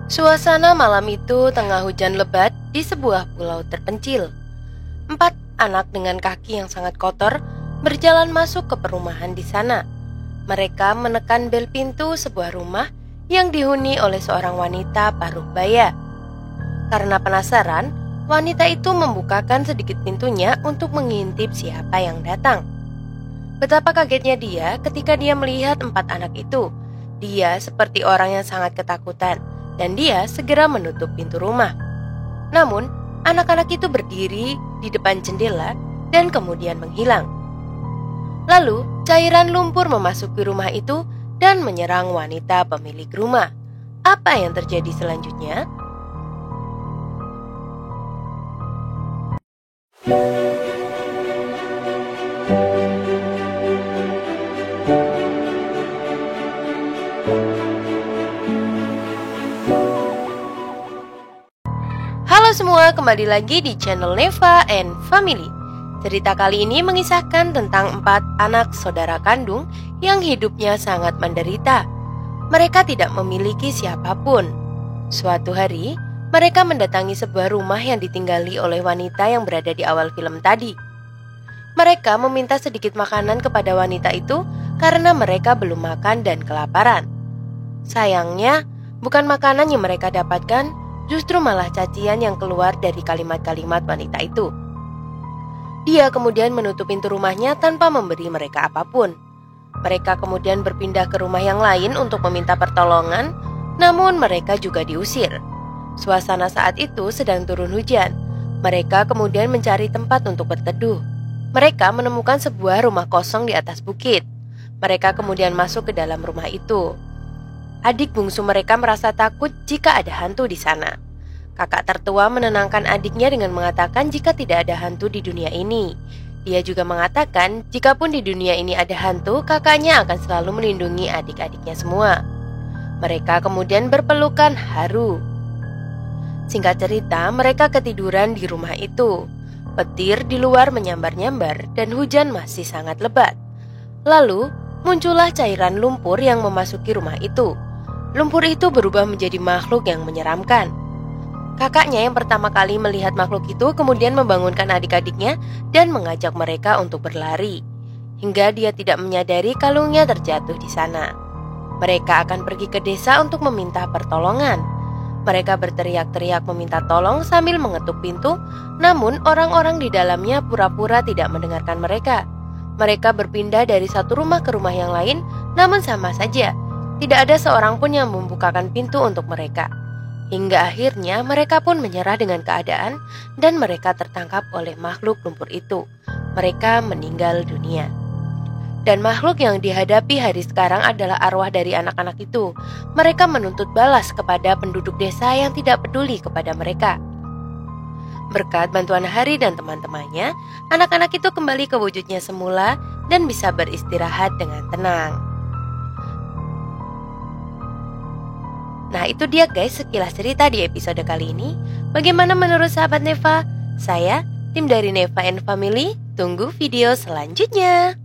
Suasana malam itu tengah hujan lebat di sebuah pulau terpencil. 4 anak dengan kaki yang sangat kotor berjalan masuk ke perumahan di sana. Mereka menekan bel pintu sebuah rumah yang dihuni oleh seorang wanita paruh baya. Karena penasaran, wanita itu membukakan sedikit pintunya untuk mengintip siapa yang datang. Betapa kagetnya dia ketika dia melihat 4 anak itu. Dia seperti orang yang sangat ketakutan, dan dia segera menutup pintu rumah. Namun, anak-anak itu berdiri di depan jendela dan kemudian menghilang. Lalu, cairan lumpur memasuki rumah itu dan menyerang wanita pemilik rumah. Apa yang terjadi selanjutnya? Halo semua, kembali lagi di channel Neva and Family. Cerita kali ini mengisahkan tentang 4 anak saudara kandung yang hidupnya sangat menderita. Mereka tidak memiliki siapapun. Suatu hari, mereka mendatangi sebuah rumah yang ditinggali oleh wanita yang berada di awal film tadi. Mereka meminta sedikit makanan kepada wanita itu karena mereka belum makan dan kelaparan. Sayangnya, bukan makanan yang mereka dapatkan, justru malah cacian yang keluar dari kalimat-kalimat wanita itu. Dia kemudian menutup pintu rumahnya tanpa memberi mereka apapun. Mereka kemudian berpindah ke rumah yang lain untuk meminta pertolongan, namun mereka juga diusir. Suasana saat itu sedang turun hujan. Mereka kemudian mencari tempat untuk berteduh. Mereka menemukan sebuah rumah kosong di atas bukit. Mereka kemudian masuk ke dalam rumah itu. Adik bungsu mereka merasa takut jika ada hantu di sana. Kakak tertua menenangkan adiknya dengan mengatakan jika tidak ada hantu di dunia ini. Dia juga mengatakan jikapun di dunia ini ada hantu, kakaknya akan selalu melindungi adik-adiknya semua. Mereka kemudian berpelukan haru. Singkat cerita, mereka ketiduran di rumah itu. Petir di luar menyambar-nyambar dan hujan masih sangat lebat. Lalu, muncullah cairan lumpur yang memasuki rumah itu. Lumpur itu berubah menjadi makhluk yang menyeramkan. Kakaknya yang pertama kali melihat makhluk itu kemudian membangunkan adik-adiknya dan mengajak mereka untuk berlari. Hingga dia tidak menyadari kalungnya terjatuh di sana. Mereka akan pergi ke desa untuk meminta pertolongan. Mereka berteriak-teriak meminta tolong sambil mengetuk pintu, namun orang-orang di dalamnya pura-pura tidak mendengarkan mereka. Mereka berpindah dari satu rumah ke rumah yang lain, namun sama saja. Tidak ada seorang pun yang membukakan pintu untuk mereka. Hingga akhirnya mereka pun menyerah dengan keadaan dan mereka tertangkap oleh makhluk lumpur itu. Mereka meninggal dunia. Dan makhluk yang dihadapi hari sekarang adalah arwah dari anak-anak itu. Mereka menuntut balas kepada penduduk desa yang tidak peduli kepada mereka. Berkat bantuan Hari dan teman-temannya, anak-anak itu kembali ke wujudnya semula dan bisa beristirahat dengan tenang. Nah itu dia guys sekilas cerita di episode kali ini. Bagaimana menurut sahabat Neva? Saya, tim dari Neva and Family, tunggu video selanjutnya.